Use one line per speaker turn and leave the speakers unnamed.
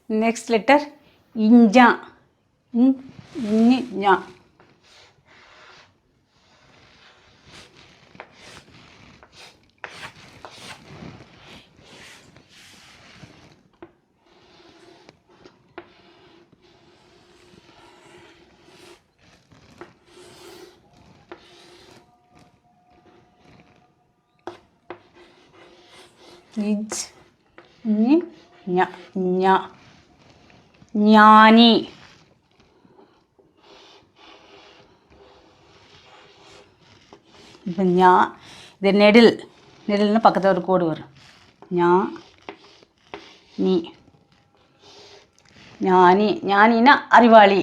Next letter inja. Inja. ஞானி இப்போ இது நெடில்னு பக்கத்தில் ஒரு கோடு வரும் ஞானி ஞானினா அறிவாளி